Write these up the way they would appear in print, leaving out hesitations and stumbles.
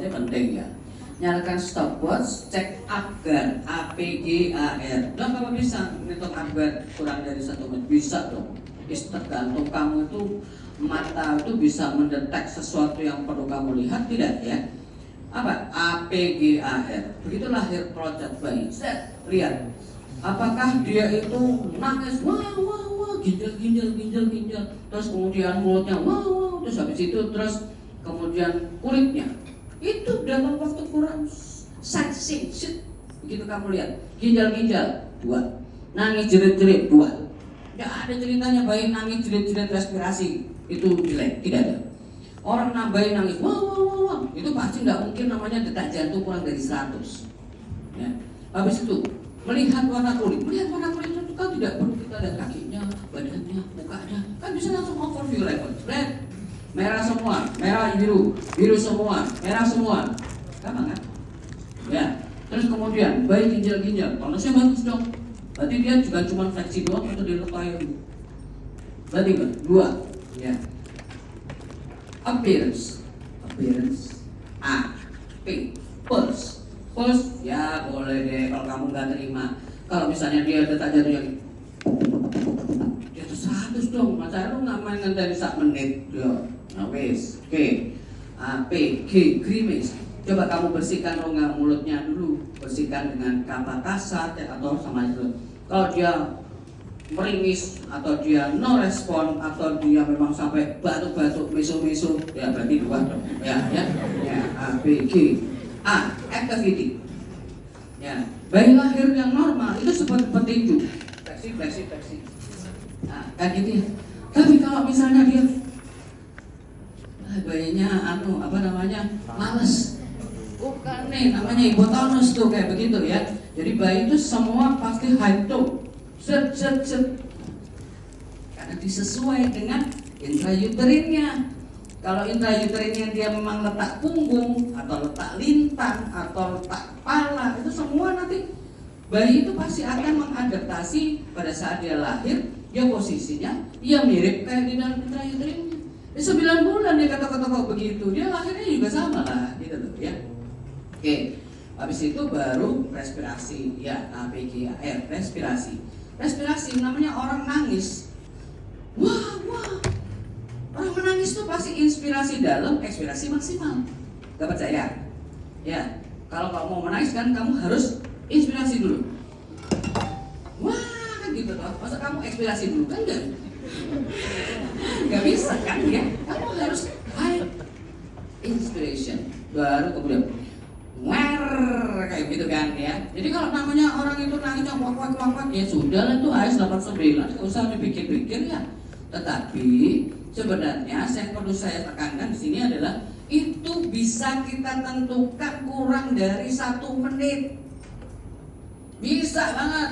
ini penting ya. Nyalakan stopwatch, cek Apgar, APGAR. Lah kalau bisa ngitung Apgar kurang dari 1 menit bisa dong. Tergantung kamu itu mata itu bisa mendetek sesuatu yang perlu kamu lihat tidak ya? Apa? APGAR. Begitu lahir project bayi. Set, lihat. Apakah dia itu nangis, wah, ginjal, terus kemudian mulutnya, wah, terus habis itu terus kemudian kulitnya. Itu dalam waktu kurang sexy, begitu kamu lihat. Ginjal 2, nangis jerit-jerit 2. Tidak ada ceritanya bayi nangis jerit-jerit respirasi itu jelek, tidak ada. Orang bayi nangis, wah, itu pasti tidak mungkin namanya detak jantung kurang dari 100. Ya. Habis itu melihat warna kulit itu kan tidak perlu kita lihat kakinya, badannya, mukanya, kan bisa langsung overview level. Red, merah semua, merah biru semua, merah semua, gampang kan? Ya, terus kemudian bayi ginjal, tonusnya bagus dong. Berarti dia juga cuma fleksi doang atau dilepai dulu. Berarti kan? 2, ya. Appearance, A, P, pulse, ya boleh deh kalau kamu nggak terima. Kalau misalnya dia detak jantungnya dia tuh 100 dong, masa lu nggak main dari 1 menit ya. Nah wes, oke. A, P, G, grimace. Coba kamu bersihkan rongga mulutnya dulu, bersihkan dengan kata kasar atau sama itu. Kalau dia meringis atau dia no respon atau dia memang sampai batuk-batuk, mesu-mesu, ya berarti 2 dong. Ya, A, B, G. A, activity. Ya, bayi lahir yang normal itu seperti petinju, fleksi. Nah, kan gitu ya. Tapi kalau misalnya dia bayinya males. Bukan nih, namanya hipotonus tuh kayak begitu ya. Jadi bayi itu semua pasti high tone. Set. Karena disesuai dengan intrauterinnya. Kalau intrauterinnya dia memang letak punggung atau letak lintang atau letak kepala, itu semua nanti bayi itu pasti akan mengadaptasi pada saat dia lahir. Dia posisinya dia mirip kayak di dalam intrauterinnya. 9 bulan dia ketok-ketok begitu, dia lahirnya juga sama lah, gitu tuh ya. Oke, habis itu baru respirasi, ya APGAR, respirasi namanya orang nangis. Wah, orang menangis tuh pasti inspirasi dalam, ekspirasi maksimal. Gak percaya? Ya, kalau kamu mau menangis kan kamu harus inspirasi dulu. Wah, kan gitu toh. Masa kamu ekspirasi dulu kan enggak? Gak bisa kan ya? Kamu harus high inspiration, baru kemudian kayak gitu kan ya. Jadi kalau namanya orang itu nangis wak ya sudah lah, itu AS 89, nggak usah dipikir-pikir ya. Tetapi sebenarnya yang perlu saya tekankan di sini adalah itu bisa kita tentukan kurang dari 1 menit. Bisa banget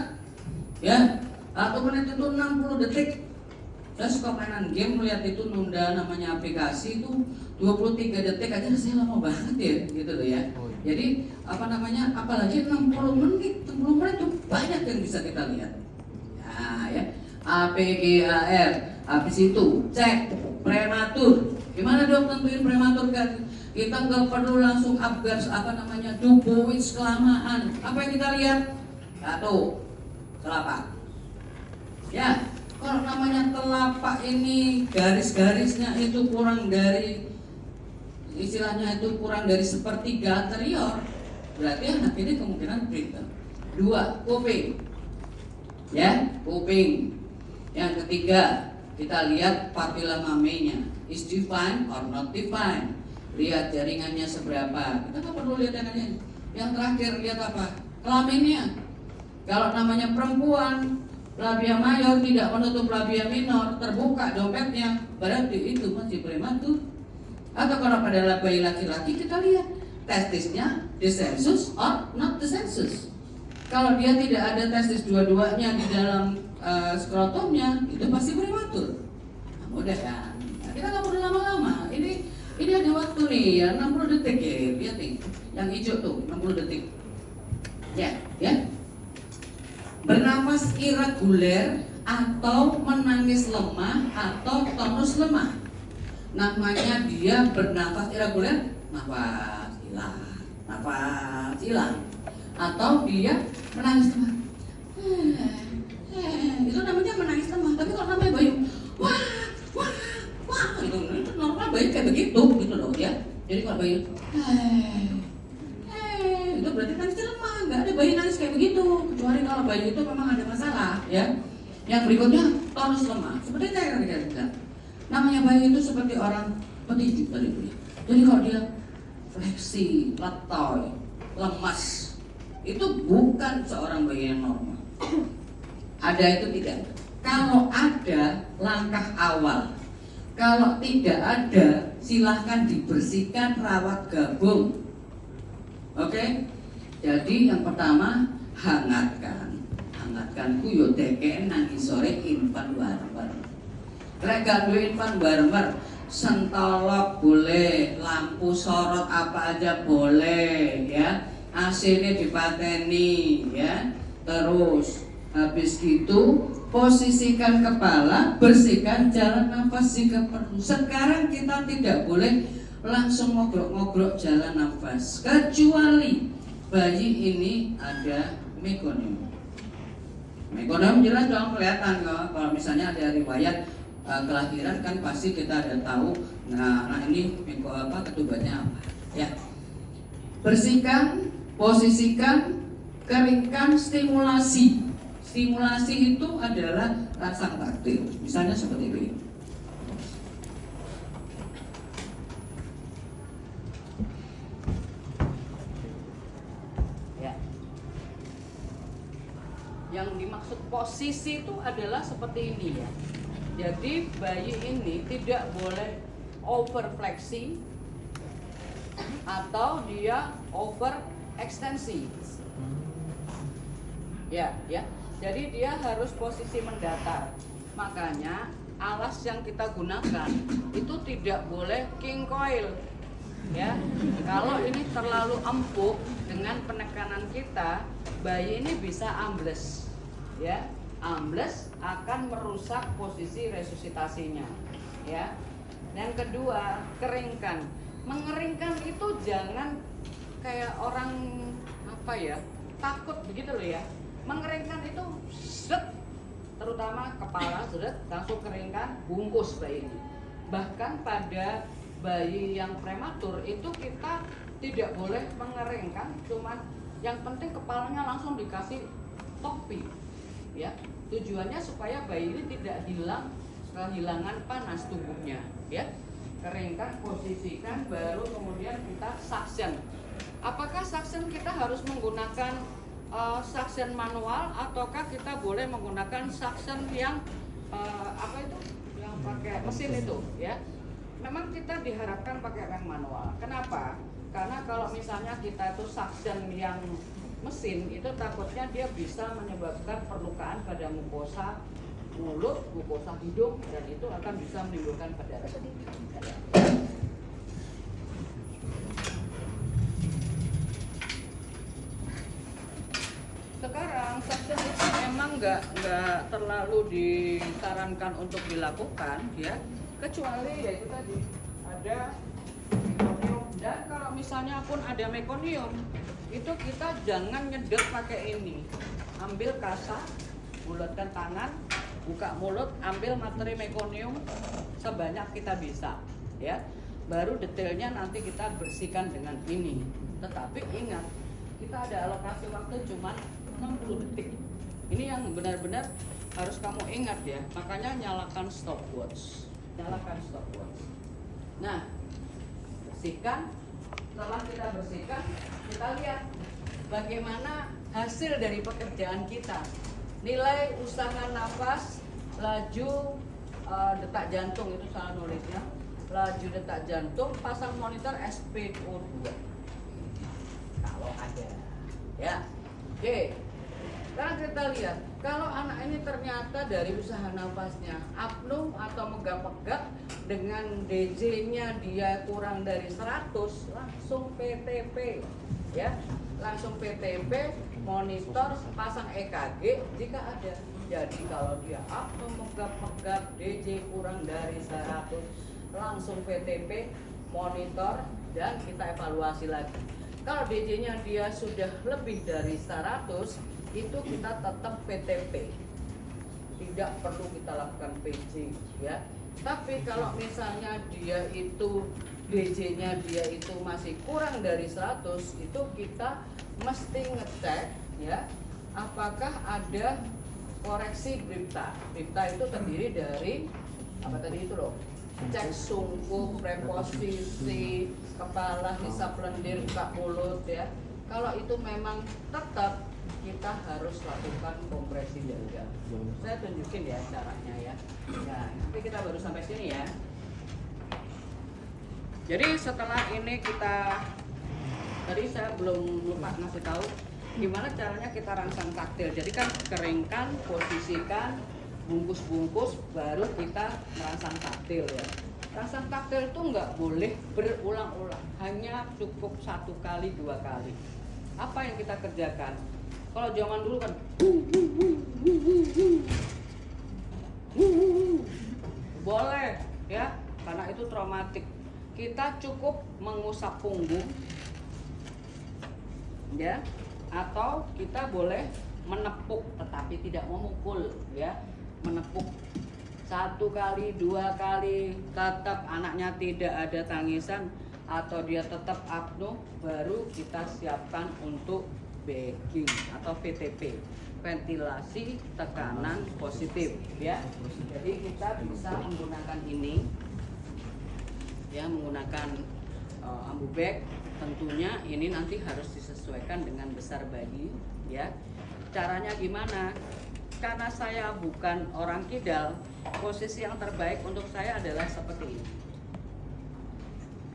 ya. 1 menit itu 60 detik. Saya suka mainan game, melihat itu nunda namanya aplikasi itu 23 detik aja rasanya lama banget ya gitu loh ya. Jadi apalagi 60 menit itu banyak yang bisa kita lihat. Nah ya, APGAR, habis itu cek prematur. Gimana dong tentuin prematur kan? Kita nggak perlu langsung Apgar Dubowitz kelamaan. Apa yang kita lihat? 1, telapak. Ya, kalau namanya telapak ini garis-garisnya itu kurang dari, istilahnya itu kurang dari 1/3 anterior, berarti anak ini kemungkinan preterm. 2, kuping. Ya, kuping. Yang ketiga, kita lihat papilla mamenya, is defined or not defined. Lihat jaringannya seberapa. Kita nggak perlu lihat jaringannya. Yang terakhir lihat apa? Kelaminnya. Kalau namanya perempuan, labia mayor tidak menutup labia minor, terbuka dompetnya, berarti itu masih prematur. Atau kalau pada bayi laki-laki kita lihat testisnya descensus or not descensus. Kalau dia tidak ada testis dua-duanya di dalam skrotumnya, itu pasti prematur. Nah, mudah kan? Nah, kita nggak perlu lama-lama. Ini ada waktu nih ya, 60 detik ya, lihat nih, yang hijau tuh 60 detik. Ya. Bernafas irreguler atau menangis lemah atau tonus lemah. Namanya dia bernafas irreguler, nafas hilang, nafas hilang, atau dia menangis lemah. Itu namanya menangis lemah. Tapi kalau namanya bayi, wah, wah, wah, itu normal bayi kayak begitu, gitu loh ya. Jadi kalau bayi, itu berarti nangis lemah. Nggak ada bayi nangis kayak begitu, kecuali kalau bayi itu memang ada masalah, ya. Yang berikutnya tonus lemah. Seperti saya kira-kira. Namanya bayi itu seperti orang petinju tadi itu ya. Jadi kalau dia fleksi, letoy, lemas, itu bukan seorang bayi yang normal. Ada itu tidak. Kalau ada, langkah awal. Kalau tidak ada, silahkan dibersihkan, rawat gabung. Oke? Jadi yang pertama, hangatkan kuyo deken nanti sore infan warmer. Rek gandu infan warmer, sentolok boleh, lampu sorot apa aja boleh, ya. AC-nya dipateni, ya. Terus habis itu posisikan kepala, bersihkan jalan nafas jika perlu. Sekarang kita tidak boleh langsung ngobrol-ngobrol jalan nafas, kecuali bayi ini ada mekonium. Mekonium jelas dong, kelihatan kok. Kalau misalnya ada riwayat kelahiran kan pasti kita ada tahu. Nah ini ketubannya apa? Ya, bersihkan, posisikan, keringkan, stimulasi. Stimulasi itu adalah rasa taktil. Misalnya seperti ini. Ya. Yang dimaksud posisi itu adalah seperti ini ya. Jadi bayi ini tidak boleh overfleksi atau dia over ekstensi. Ya. Jadi dia harus posisi mendatar. Makanya alas yang kita gunakan itu tidak boleh king coil. Ya. Kalau ini terlalu empuk dengan penekanan kita, bayi ini bisa ambles. Ya. Ambles akan merusak posisi resusitasinya. Ya. Yang kedua, keringkan. Mengeringkan itu jangan kayak orang takut begitu loh ya. Mengeringkan itu terutama kepala langsung keringkan, bungkus bayi ini. Bahkan pada bayi yang prematur itu kita tidak boleh mengeringkan, cuman yang penting kepalanya langsung dikasih topi, ya. Tujuannya supaya bayi ini tidak kehilangan panas tubuhnya, ya. Keringkan, posisikan, baru kemudian kita suction. Apakah suction kita harus menggunakan suction manual ataukah kita boleh menggunakan suction yang yang pakai mesin itu, ya? Memang kita diharapkan pakai yang manual. Kenapa? Karena kalau misalnya kita itu suction yang mesin itu takutnya dia bisa menyebabkan perlukaan pada mukosa mulut, mukosa hidung, dan itu akan bisa menimbulkan perdarahan. Sekarang suction itu memang nggak terlalu disarankan untuk dilakukan, ya, kecuali ya itu tadi ada mekonium. Dan kalau misalnya pun ada mekonium, itu kita jangan nyedot pakai ini. Ambil kasa, bulatkan tangan, buka mulut, ambil materi mekonium sebanyak kita bisa, ya. Baru detailnya nanti kita bersihkan dengan ini. Tetapi ingat, kita ada alokasi waktu cuma 60 detik. Ini yang benar-benar harus kamu ingat ya. Makanya nyalakan stopwatch. Nah, bersihkan. Setelah kita bersihkan, kita lihat bagaimana hasil dari pekerjaan kita. Nilai usaha nafas, laju detak jantung, itu salah nulisnya. Laju detak jantung, pasang monitor SpO2 kalau ada, ya. Oke. Sekarang kita lihat, kalau anak ini ternyata dari usaha nafasnya apnum atau megap-megap dengan DJ-nya dia kurang dari 100, langsung PTP, ya. Langsung PTP, monitor, pasang EKG jika ada. Jadi kalau dia apnum, megap-megap, DJ kurang dari 100, langsung PTP, monitor, dan kita evaluasi lagi. Kalau DJ-nya dia sudah lebih dari 100, itu kita tetap PTP, tidak perlu kita lakukan PJ ya. Tapi kalau misalnya dia itu DJ-nya dia itu masih kurang dari 100, itu kita mesti ngecek ya, apakah ada koreksi BRIPTA. BRIPTA itu terdiri dari apa tadi itu loh, cek sungkuh, preposisi, kepala, hisap lendir, buka mulut ya. Kalau itu memang tetap, kita harus lakukan kompresi dada. Saya tunjukin ya caranya ya. Nah, nanti kita baru sampai sini ya. Jadi setelah ini kita, tadi saya belum lupa ngasih tahu gimana caranya kita rangsang taktil. Jadi kan keringkan, posisikan, bungkus-bungkus, baru kita merangsang taktil ya. Rangsang taktil itu nggak boleh berulang-ulang, hanya cukup 1 kali 2 kali. Apa yang kita kerjakan? Kalau zaman dulu kan boleh ya, karena itu traumatik. Kita cukup mengusap punggung ya, atau kita boleh menepuk tetapi tidak memukul ya. Menepuk 1 kali 2 kali, tetap anaknya tidak ada tangisan atau dia tetap apno, baru kita siapkan untuk bagging atau VTP, ventilasi tekanan positif ya. Jadi kita bisa menggunakan ini ya, menggunakan ambu bag. Tentunya ini nanti harus disesuaikan dengan besar bayi ya. Caranya gimana? Karena saya bukan orang kidal, posisi yang terbaik untuk saya adalah seperti ini,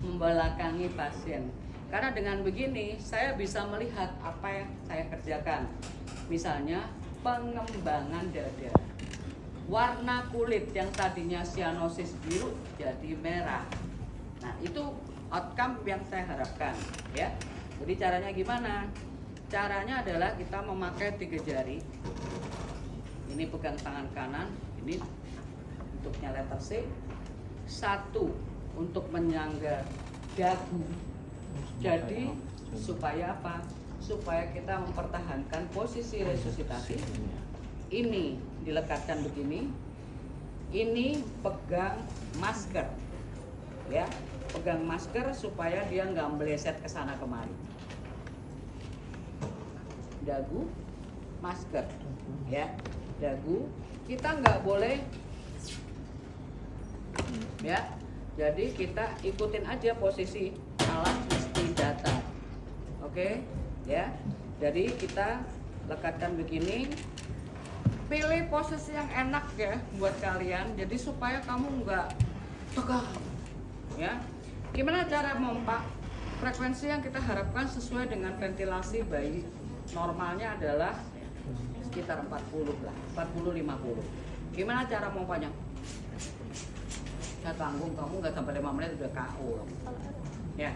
membelakangi pasien. Karena dengan begini saya bisa melihat apa yang saya kerjakan. Misalnya pengembangan dada, warna kulit yang tadinya cyanosis biru jadi merah. Nah, itu outcome yang saya harapkan ya. Jadi caranya gimana? Caranya adalah kita memakai 3 jari. Ini pegang tangan kanan, ini bentuknya letter C. 1 untuk menyangga dagu. Jadi supaya apa? Supaya kita mempertahankan posisi resusitasi. Ini dilekatkan begini. Ini pegang masker. Ya, pegang masker supaya dia nggak meleset ke sana kemari. Dagu, masker, ya, dagu. Kita nggak boleh, ya. Jadi kita ikutin aja posisi alat mesti datar, oke, ya. Jadi kita lekatkan begini. Pilih posisi yang enak ya buat kalian. Jadi supaya kamu nggak tegang. Ya, gimana cara mompa? Frekuensi yang kita harapkan sesuai dengan ventilasi bayi normalnya adalah sekitar 40 lah, 40-50. Gimana cara mompanya? Saya tanggung, kamu nggak sampai 5 menit udah KO. Ya,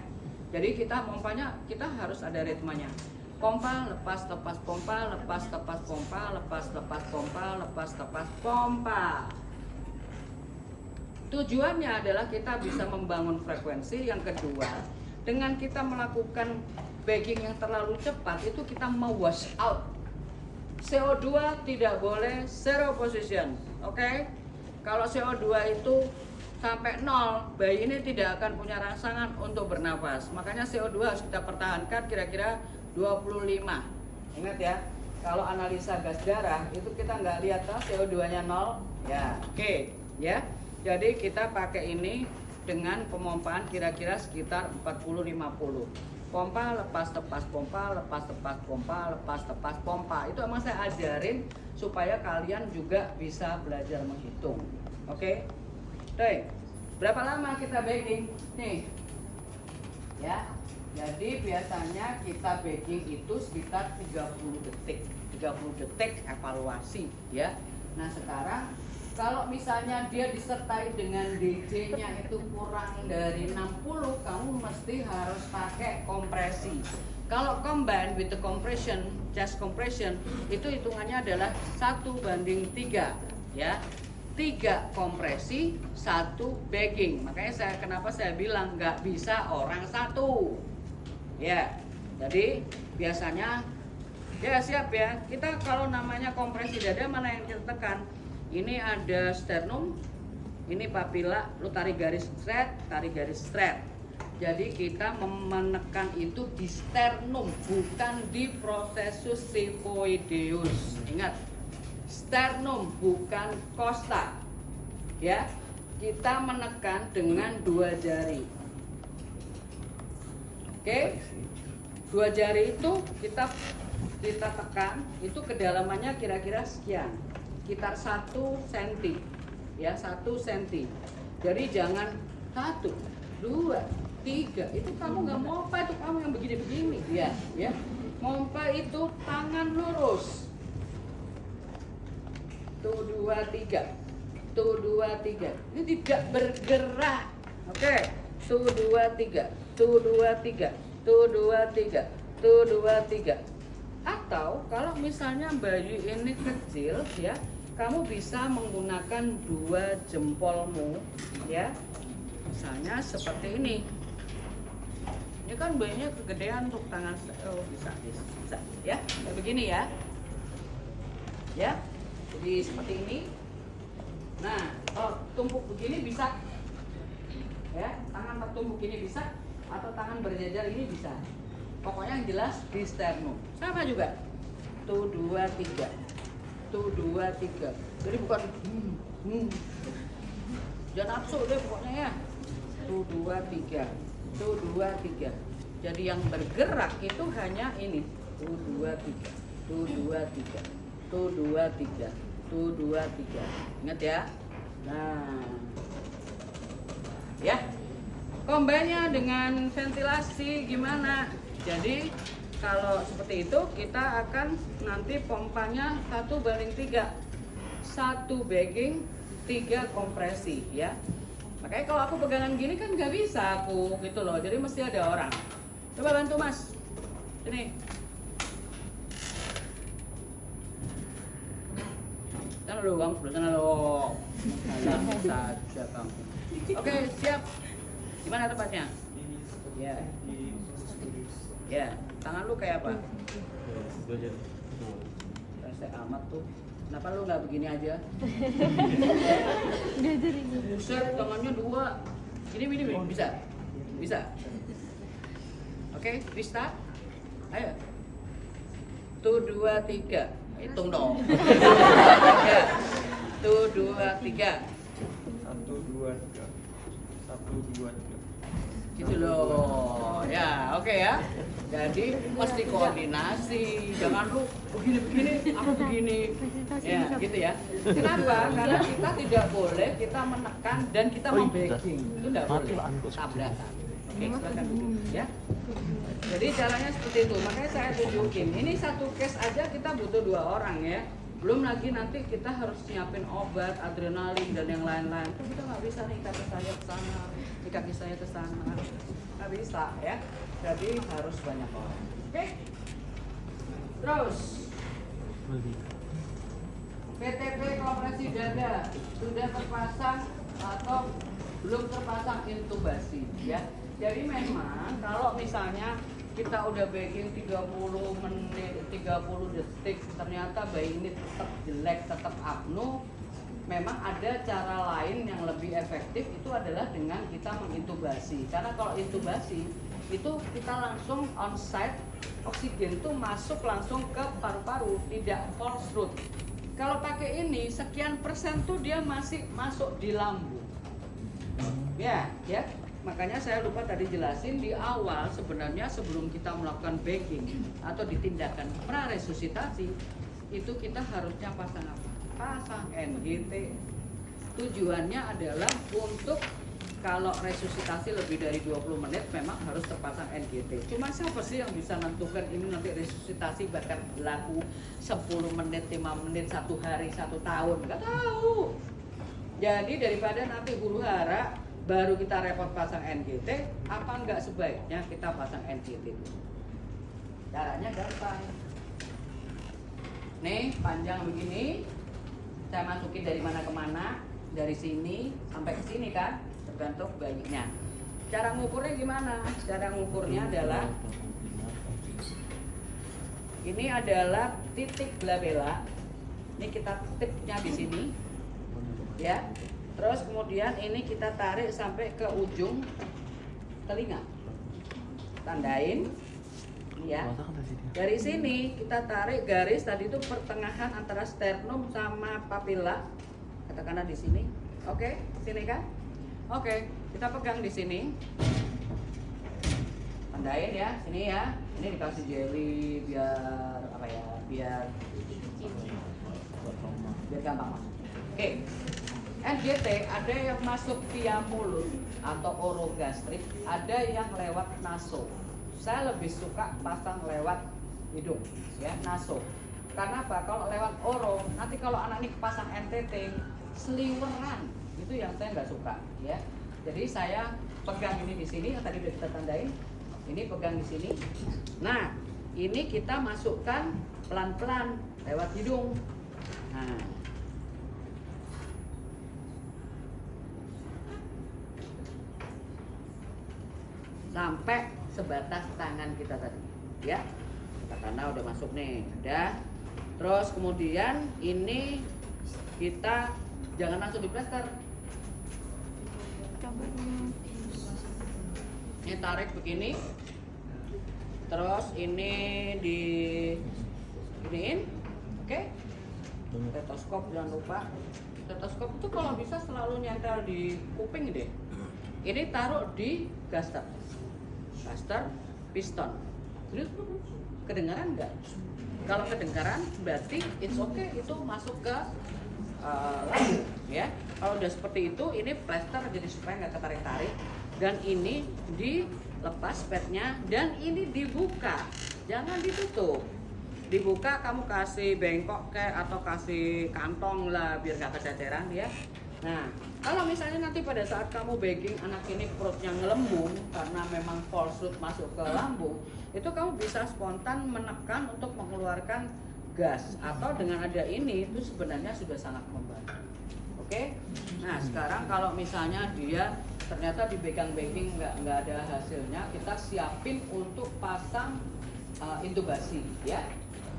jadi kita mompanya kita harus ada ritmenya. Pompa, lepas, lepas, pompa, lepas, lepas, pompa, lepas, lepas, pompa, lepas, lepas, pompa. Tujuannya adalah kita bisa membangun frekuensi. Yang kedua, dengan kita melakukan bagging yang terlalu cepat, itu kita mau wash out. CO2 tidak boleh zero position, oke? Kalau CO2 itu sampai 0, bayi ini tidak akan punya rangsangan untuk bernafas. Makanya CO2 harus kita pertahankan kira-kira 25. Ingat ya, kalau analisa gas darah itu kita nggak lihat CO2-nya 0, ya, oke, ya. Jadi kita pakai ini dengan pemompaan kira-kira sekitar 40-50. Pompa, lepas, tepas, pompa, lepas, tepas, pompa, lepas, tepas, pompa. Itu emang saya ajarin supaya kalian juga bisa belajar menghitung. Oke? Oke. Berapa lama kita bagging? Nih. Ya. Jadi biasanya kita bagging itu sekitar 30 detik. 30 detik evaluasi, ya. Nah, sekarang kalau misalnya dia disertai dengan DJ-nya itu kurang dari 60, kamu mesti harus pakai kompresi. Kalau combine with the compression, chest compression, itu hitungannya adalah 1:3, ya. 3 kompresi, 1 bagging. Makanya kenapa saya bilang nggak bisa orang satu. Ya, jadi biasanya ya siap ya. Kita kalau namanya kompresi dada mana yang kita tekan? Ini ada sternum, ini papila, lu tarik garis straight. Jadi kita menekan itu di sternum, bukan di processus xiphoideus. Ingat, sternum bukan costa. Ya, kita menekan dengan 2 jari. Oke, 2 jari itu kita tekan, itu kedalamannya kira-kira sekian, sekitar 1 cm, ya 1 cm. Jadi jangan 1, 2, 3. Itu kamu nggak mompa, itu kamu yang begini-begini, ya. Mompa itu tangan lurus. Tuh 2, 3. Tuh 2, 3. Ini tidak bergerak. Oke. Tuh 2, 3. Tuh 2, 3. Tuh 2, 3. Tuh 2, 3. Atau kalau misalnya baju ini kecil ya, kamu bisa menggunakan 2 jempolmu ya. Misalnya seperti ini. Ini kan bajunya kegedean untuk tangan. Oh, bisa ya. Kayak begini ya. Ya. Jadi seperti ini. Nah, kalau tumpuk begini bisa, ya, tangan tertumpuk ini bisa, atau tangan berjajar ini bisa. Pokoknya yang jelas di sternum. Sama juga. Tuh 2, 3. Tuh 2, 3. Jadi bukan jangan nafsu deh pokoknya ya. Tuh 2, 3. Tuh 2, 3. Jadi yang bergerak itu hanya ini. Tuh 2, 3. Tuh 2, 3. Tuh 2, 3. Tuh 2, 3. Ingat ya. Nah, ya. Combine-nya dengan ventilasi gimana? Jadi kalau seperti itu kita akan nanti pompanya 1:3. 1 bagging, 3 kompresi ya. Makanya kalau aku pegangan gini kan nggak bisa aku gitu loh. Jadi mesti ada orang. Coba bantu Mas. Sini. Sana dulu Bang, sana dulu. Salah saja Bang. Oke, siap. Gimana tempatnya? Ya. Ya, tangan lu kayak apa? Rese amat tuh. Kenapa lu nggak begini aja? Buset, tangannya 2. Gini, bisa? Bisa? Oke, restart. Ayo. Tuh 2, 3. Hitung dong. Ya. Tuh 2, 3. 1, 2, 3. 1, 2, 3. Gitu loh. Ya, oke ya. Jadi mesti koordinasi. Jangan lu begini, aku begini. Ya, gitu ya. Kenapa? Karena kita tidak boleh kita menekan dan kita membacking. Itu tidak boleh. Tabrakan. Oke, silakan duduk ya. Jadi caranya seperti itu. Makanya saya tunjukin. Ini satu case aja kita butuh 2 orang ya. Belum lagi nanti kita harus nyiapin obat, adrenalin dan yang lain-lain. Itu kita nggak bisa nih kaki saya ke sana, kaki saya ke sana, nggak bisa ya. Jadi harus banyak orang. Oke? Terus PTP kompresi dada sudah terpasang atau belum terpasang intubasi ya. Jadi memang kalau misalnya kita udah bagging 30 menit, 30 detik, ternyata bayi ini tetap jelek, tetap apnu, memang ada cara lain yang lebih efektif, itu adalah dengan kita mengintubasi. Karena kalau intubasi, itu kita langsung on-site, oksigen itu masuk langsung ke paru-paru, tidak force root. Kalau pakai ini, sekian persen tuh dia masih masuk di lambung. Ya. Makanya saya lupa tadi jelasin di awal, sebenarnya sebelum kita melakukan bagging atau ditindakan praresusitasi, itu kita harusnya pasang apa? Pasang NGT. Tujuannya adalah untuk kalau resusitasi lebih dari 20 menit memang harus terpasang NGT. Cuma siapa sih yang bisa menentukan ini nanti resusitasi bahkan berlaku 10 menit, 5 menit, 1 hari, 1 tahun? Nggak tahu. Jadi daripada nanti huru hara baru kita repot pasang NGT, apa enggak sebaiknya kita pasang NGT dulu? Caranya gampang. Nih, panjang begini. saya masukin dari mana ke mana, dari sini sampai ke sini kan, tergantung bayinya. Cara ngukurnya gimana? Cara ngukurnya adalah ini adalah titik glabella. Ini kita tipnya di sini, ya. Terus kemudian ini kita tarik sampai ke ujung telinga. Tandain, ya. Dari sini kita tarik garis tadi itu pertengahan antara sternum sama papilla. Katakanlah di sini. Oke, sini kan? Oke, kita pegang di sini. Tandain ya, sini ya. Ini dikasih jelly biar apa ya? Biar gampang masuk. Oke. NGT ada yang masuk via mulut atau orogastrik, ada yang lewat naso. Saya lebih suka pasang lewat hidung, ya, naso. Karena apa? Kalau lewat oro, nanti kalau anak ini pasang NTT, seliweran, itu yang saya nggak suka, ya. Jadi saya pegang ini di sini, yang tadi udah kita tandain. Ini pegang di sini. Nah, ini kita masukkan pelan-pelan lewat hidung. Nah, sampai sebatas tangan kita tadi, ya. Karena udah masuk nih, udah. Terus kemudian ini kita jangan langsung diplester. Ini tarik begini. Terus ini di iniin, oke? Stetoskop jangan lupa. Stetoskop itu kalau bisa selalu nyentel di kuping deh. Ini taruh di gaster piston. Terus kedengaran nggak? Kalau kedengaran berarti it's okay, itu masuk ke lambung, ya. Kalau udah seperti itu, ini plaster jadi supaya nggak ketarik-tarik. Dan ini dilepas padnya dan ini dibuka, jangan ditutup. Dibuka, kamu kasih bengkok kayak atau kasih kantong lah biar nggak kececeran, ya. Nah, kalau misalnya nanti pada saat kamu bagging anak ini perutnya ngelembung karena memang false root masuk ke lambung, itu kamu bisa spontan menekan untuk mengeluarkan gas, atau dengan ada ini itu sebenarnya sudah sangat membantu. Oke? Nah, sekarang kalau misalnya dia ternyata di bagging nggak ada hasilnya, kita siapin untuk pasang intubasi, ya.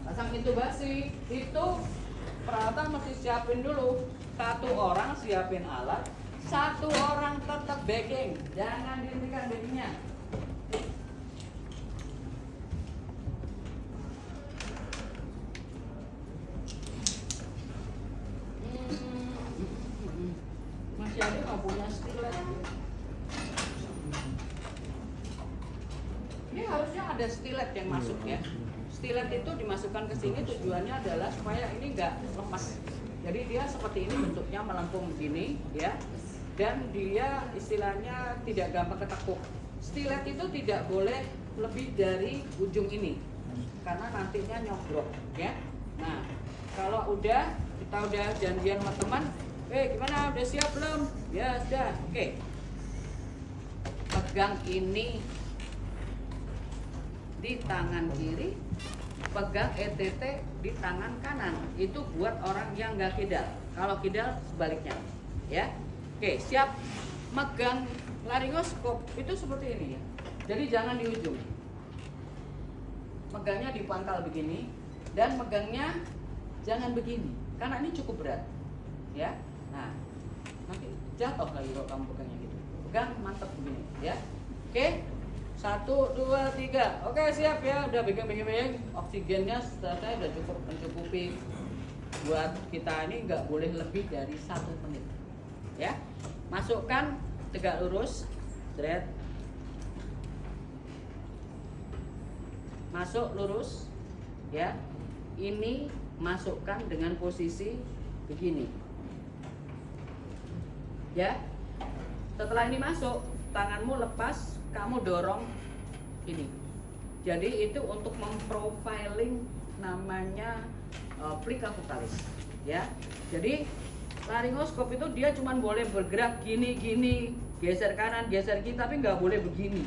Pasang intubasi itu peralatan mesti siapin dulu. Satu orang siapin alat, satu orang tetap bagging, jangan dihentikan baggingnya. Masih ada nggak punya stilet? Ini harusnya ada stilet yang masuk, ya. Stilet itu dimasukkan ke sini tujuannya adalah supaya ini nggak lepas. Jadi dia seperti ini bentuknya melengkung begini, ya. Dan dia istilahnya tidak gampang ketekuk. Stilet itu tidak boleh lebih dari ujung ini, karena nantinya nyogrok, ya. Nah, kalau kita udah janjian sama teman, gimana, udah siap belum? Ya sudah, oke. Pegang ini di tangan kiri, pegang ETT di tangan kanan. Itu buat orang yang nggak kidal. Kalau kidal sebaliknya, ya. Oke, siap. Megang laringoskop itu seperti ini, ya. Jadi jangan di ujung. Megangnya di pangkal begini, dan megangnya jangan begini, karena ini cukup berat, ya. Nah, nanti jatuh lagi kalau kamu pegangnya gitu. Pegang mantap begini, ya. Oke. 1, 2, 3. Oke, siap ya. Udah bagging. Oksigennya selesai, udah cukup mencukupi. Buat kita ini nggak boleh lebih dari 1 menit. Ya. Masukkan tegak lurus. Straight. Masuk lurus. Ya. Ini masukkan dengan posisi begini. Ya. Setelah ini masuk, tanganmu lepas, kamu dorong ini. Jadi itu untuk memprofiling namanya plika vokalis, ya. Jadi laringoskop itu dia cuma boleh bergerak gini, geser kanan, geser kiri, tapi nggak boleh begini.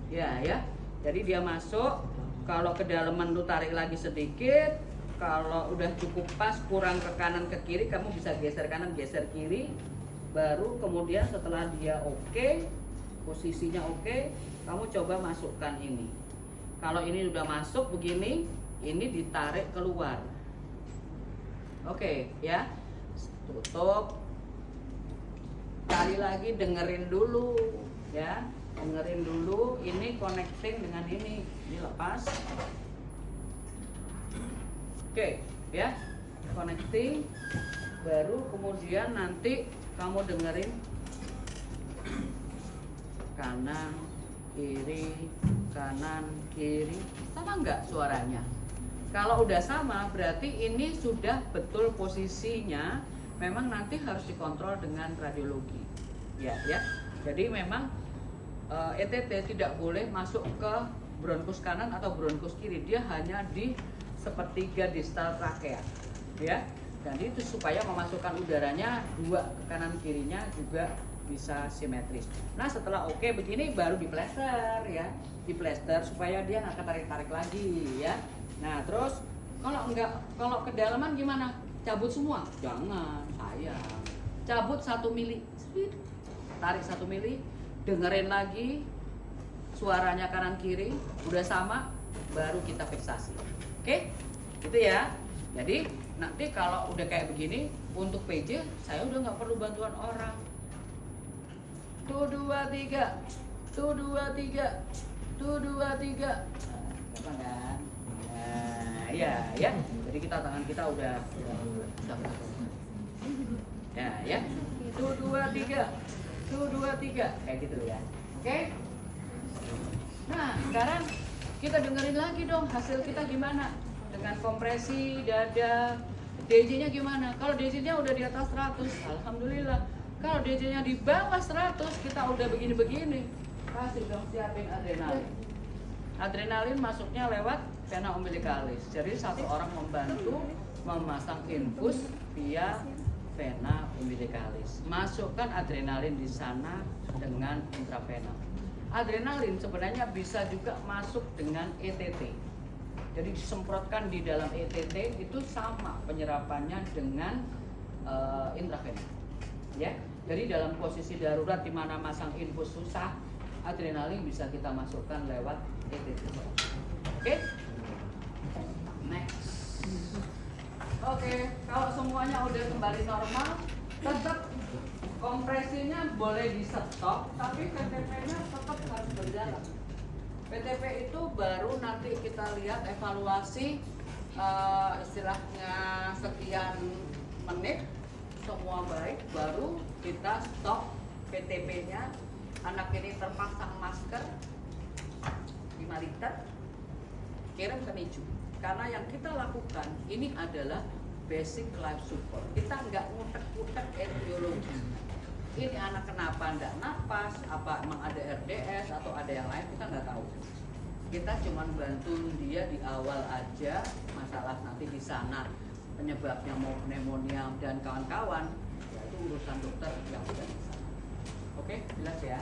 Ya. Jadi dia masuk, kalau kedalaman lu tarik lagi sedikit, Kalau udah cukup pas, kurang ke kanan ke kiri, kamu bisa geser kanan, geser kiri. Baru kemudian setelah dia oke, posisinya oke, kamu coba masukkan ini. Kalau ini udah masuk begini, ini ditarik keluar. Oke, ya. Tutup. Kali lagi dengerin dulu, ya. Dengerin dulu, ini connecting dengan ini. Ini lepas. Oke, ya. Connecting. Baru kemudian nanti kamu dengerin kanan, kiri, kanan, kiri. Sama enggak suaranya? Kalau udah sama, berarti ini sudah betul posisinya. Memang nanti harus dikontrol dengan radiologi. Ya. Jadi memang ETT tidak boleh masuk ke bronkus kanan atau bronkus kiri. Dia hanya di sepertiga distal trakea. Ya. Jadi itu supaya memasukkan udaranya dua ke kanan kirinya juga bisa simetris. Nah setelah oke begini baru diplester ya, diplester supaya dia nggak ketarik-tarik lagi ya. Nah terus kalau kedalaman gimana? Cabut semua? Jangan, sayang. Cabut 1 mili, tarik 1 mili, dengerin lagi suaranya kanan kiri, udah sama, baru kita fiksasi. Oke? Gitu ya. Jadi nanti kalau udah kayak begini untuk PJ saya udah nggak perlu bantuan orang. Tuh 2 3, tuh 2 3, tuh 2 3. Gampang kan? Nah, ya. Jadi tangan kita udah ya. Tuh 2 3, tuh 2 3, kayak gitu ya. Oke? Nah, sekarang kita dengerin lagi dong hasil kita gimana dengan kompresi dada, DJ-nya gimana? Kalau DJ-nya udah di atas 100, alhamdulillah. Kalau DJ-nya di bawah 100, kita udah begini-begini. Kasih dong, siapin adrenalin. Adrenalin masuknya lewat vena umbilicalis. Jadi satu orang membantu memasang infus via vena umbilicalis. Masukkan adrenalin di sana dengan intravena. Adrenalin sebenarnya bisa juga masuk dengan ETT. Jadi disemprotkan di dalam ETT itu sama penyerapannya dengan intravena. Ya. Jadi dalam posisi darurat di mana masang infus susah, adrenalin bisa kita masukkan lewat ETT. Oke? Next. Oke, kalau semuanya udah kembali normal, tetap kompresinya boleh di stop, tapi PTP-nya tetap harus berjalan. PTP itu baru nanti kita lihat evaluasi istilahnya sekian menit semua baik, baru kita stop PTP-nya. Anak ini terpasang masker 5 liter, kirim ke NICU. Karena yang kita lakukan ini adalah basic life support. Kita nggak ngutek-ngutek etiologi. Ini anak kenapa nggak napas, apa emang ada RDS atau ada yang lain, kita nggak tahu. Kita cuma bantu dia di awal aja, masalah nanti di sana penyebabnya mau pneumonia dan kawan-kawan, ya itu urusan dokter yang udah di sana. Oke, jelas ya.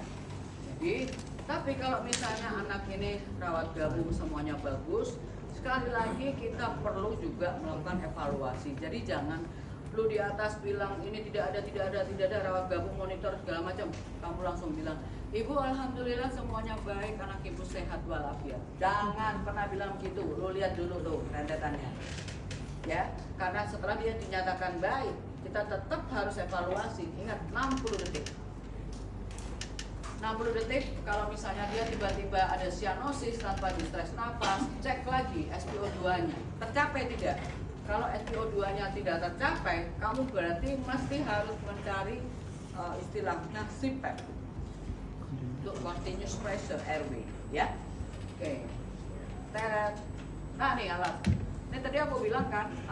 Jadi, tapi kalau misalnya anak ini rawat gabung semuanya bagus, sekali lagi kita perlu juga melakukan evaluasi. Jadi jangan lu di atas bilang ini tidak ada rawat gabung, monitor segala macam, kamu langsung bilang ibu alhamdulillah semuanya baik, anak ibu sehat walafiat. Jangan pernah bilang gitu, lu lihat dulu tuh rentetannya ya, karena setelah dia dinyatakan baik kita tetap harus evaluasi. Ingat 60 detik 60 detik. Kalau misalnya dia tiba-tiba ada cyanosis tanpa distres napas, cek lagi SpO2 nya tercapai tidak. Kalau SpO2-nya tidak tercapai, kamu berarti mesti harus mencari istilahnya CPAP untuk continuous pressure airway, ya. Oke. Teret. Nah nih alat. Ini tadi aku bilang kan,